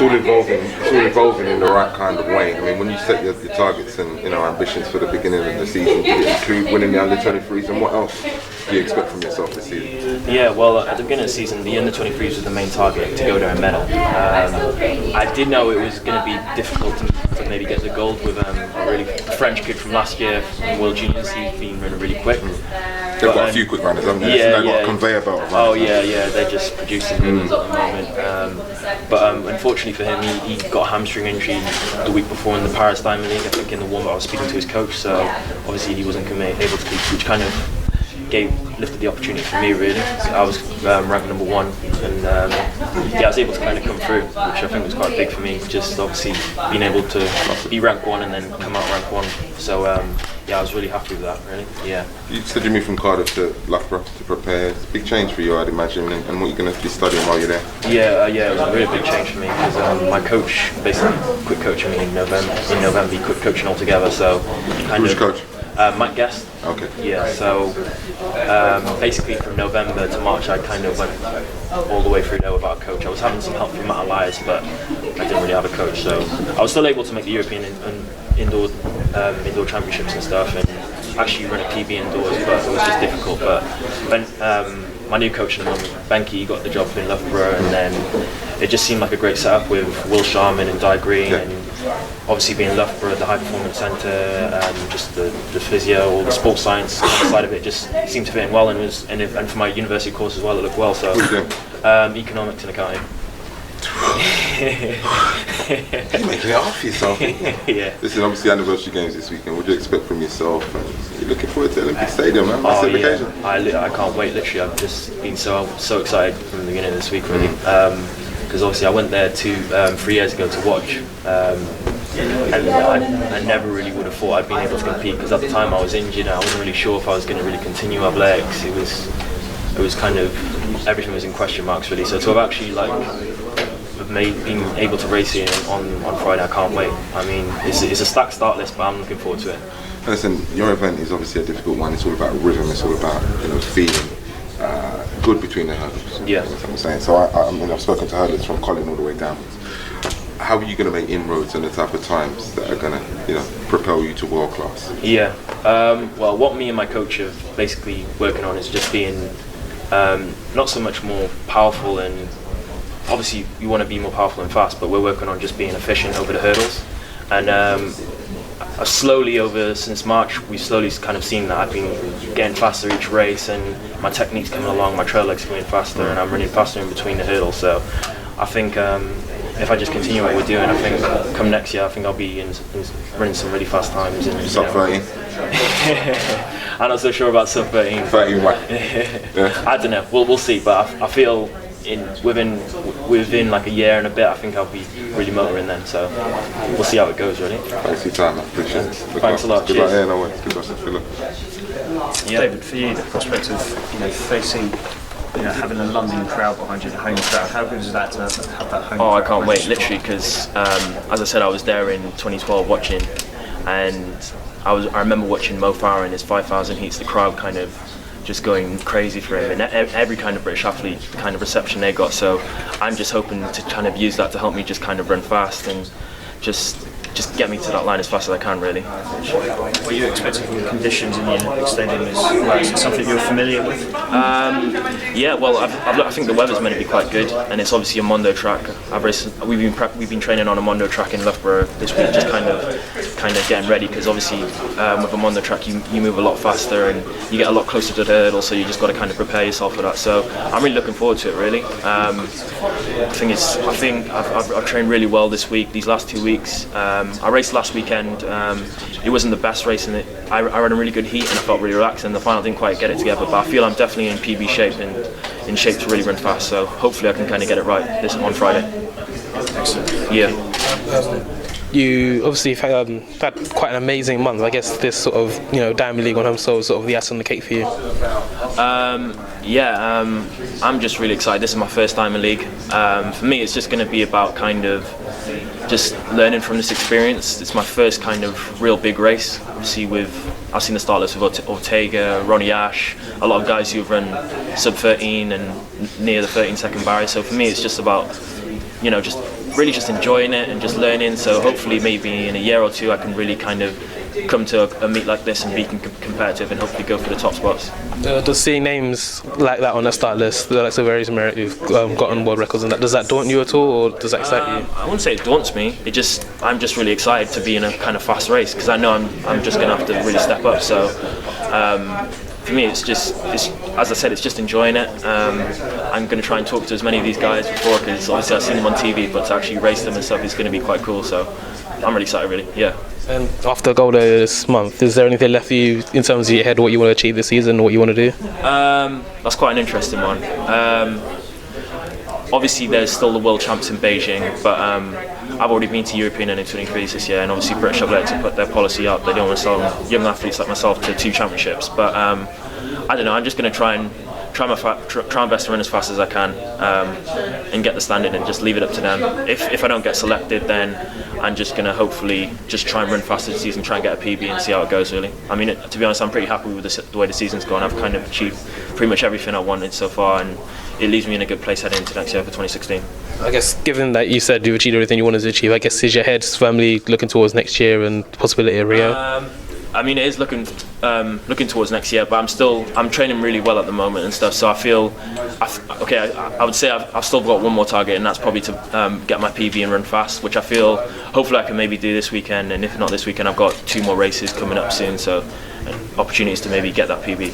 it's all evolving in the right kind of way. I mean, when you set your targets and ambitions for the beginning of the season, did it include winning the under-23s, and what else do you expect from yourself this season? Yeah, well, at the beginning of the season, the under-23s was the main target, to go there and medal. I did know it was going to be difficult to maybe get the gold with a really French kid from last year, World Juniors. He's been running really quick. They've got a few quick runners, haven't they? They've got a conveyor belt of runners. Oh yeah, they're just producing runners at the moment. But unfortunately for him, he got a hamstring injury the week before in the Paris Diamond League, I think in the one, but I was speaking to his coach, so obviously he wasn't able to compete, which kind of lifted the opportunity for me really. So I was ranked number 1, and I was able to kind of come through, which I think was quite big for me, just obviously being able to be ranked 1 and then come out ranked 1. So I was really happy with that, really. Yeah. You said you moved from Cardiff to Loughborough to prepare. It's a big change for you, I'd imagine, and what you're going to be studying while you're there. Yeah, it was a really big change for me because my coach basically quit coaching me in November. He quit coaching altogether. So who's coach? Mike Guest. Okay. Yeah, so basically from November to March I kind of went all the way through there without a coach. I was having some help from Matt Elias, but I didn't really have a coach, so I was still able to make the European indoor championships and stuff, and actually run a PB indoors, but it was just difficult. But when my new coach at the moment, Benke, got the job in Loughborough, and then it just seemed like a great setup with Will Sharman and Di Green, and obviously being Loughborough, the high performance centre, just the physio, all the sports science side of it just seemed to fit in well, and for my university course as well, it looked well. So economics and accounting. You're making it hard for yourself. Yeah. This is obviously anniversary games this weekend. What do you expect from yourself? And you're looking forward to Olympic Stadium, man. Massive occasion. I can't wait. Literally, I've just been so excited from the beginning of this week, really. Because obviously I went there 3 years ago to watch, and I never really would have thought I'd been able to compete, because at the time I was injured and I wasn't really sure if I was going to really continue athletics. It was kind of, everything was in question marks really. So to have actually been able to race here on Friday, I can't wait. I mean, it's a stacked start list, but I'm looking forward to it. Listen, your event is obviously a difficult one. It's all about rhythm. It's all about feeling good between the hurdles. Yeah. That's what I'm saying. So I've spoken to hurdlers from Colin all the way down. How are you going to make inroads in the type of times that are going to, propel you to world class? Yeah. Well, what me and my coach are basically working on is just being not so much more powerful, and obviously you want to be more powerful and fast, but we're working on just being efficient over the hurdles. And since March, we've slowly kind of seen that I've been getting faster each race, and my technique's coming along, my trail legs coming faster, and I'm running faster in between the hurdles. So I think if I just continue what we're doing, I think come next year, I think I'll be running some really fast times. Sub 13? I'm not so sure about sub 13. 13, what? Yeah. I don't know. We'll see. But I feel within like a year and a bit, I think I'll be really motoring then. So we'll see how it goes, really. Thanks for your time. I appreciate it. Thanks a lot. Good luck. Yeah, no worries. Good luck to Philip. Yeah. David, for you, the prospect of facing, having a London crowd behind you, the home crowd, how good is that to have that home crowd? I can't wait, literally, because as I said, I was there in 2012 watching, and I remember watching Mo Farah in his 5,000 heats, the crowd kind of just going crazy for him, and every kind of British athlete, the kind of reception they got. So I'm just hoping to kind of use that to help me just kind of run fast and just get me to that line as fast as I can, really. What are you expecting from the conditions in the Olympic Stadium? Is it something you're familiar with? Yeah, well, I think the weather's meant to be quite good, and it's obviously a Mondo track. We've been training on a Mondo track in Loughborough this week, just kind of getting ready, because obviously with a Mondo track you move a lot faster and you get a lot closer to the hurdle, so you just got to kind of prepare yourself for that. So I'm really looking forward to it, really. I think I've trained really well this week, these last 2 weeks. I raced last weekend. It wasn't the best race, and I ran a really good heat and I felt really relaxed, and the final didn't quite get it together, but I feel I'm definitely in PB shape and in shape to really run fast, so hopefully I can kind of get it right on Friday. Excellent. Yeah. You obviously had quite an amazing month. I guess this sort of Diamond League on home soil sort of the icing on the cake for you. I'm just really excited. This is my first Diamond League. For me, it's just going to be about kind of just learning from this experience. It's my first kind of real big race. Obviously, I've seen the start list with Ortega, Ronnie Ash, a lot of guys who've run sub 13 and near the 13-second barrier. So for me, it's just about just really just enjoying it and just learning. So hopefully maybe in a year or two I can really kind of come to a meet like this and be competitive and hopefully go for the top spots. Does seeing names like that on the start list, the likes of various Americans who've gotten world records and that, does that daunt you at all, or does that excite you? I wouldn't say it daunts me. I'm just really excited to be in a kind of fast race because I know I'm just going to have to really step up. So for me, it's as I said, it's just enjoying it. I'm going to try and talk to as many of these guys before, because obviously I've seen them on TV, but to actually race them and stuff is going to be quite cool. So I'm really excited, really. Yeah. And after Gold this month, is there anything left for you in terms of your head, what you want to achieve this season, or what you want to do? That's quite an interesting one. Obviously, there's still the World Champs in Beijing, but I've already been to European U23 this year, and obviously British Athletics have put their policy up. They don't want to sell young athletes like myself to 2 championships. But I don't know. I'm just going to try my best to run as fast as I can and get the standing, and just leave it up to them. If I don't get selected, then I'm just going to hopefully just try and run faster this season, try and get a PB and see how it goes, really. I mean, to be honest, I'm pretty happy with the way the season's gone. I've kind of achieved pretty much everything I wanted so far, and it leaves me in a good place heading into next year for 2016. I guess given that you said you've achieved everything you wanted to achieve, I guess is your head firmly looking towards next year and the possibility of Rio? I mean, it is looking towards next year, but I'm training really well at the moment and stuff. So I feel, I would say I've still got one more target, and that's probably to get my PB and run fast, which I feel hopefully I can maybe do this weekend. And if not this weekend, I've got 2 more races coming up soon, so opportunities to maybe get that PB.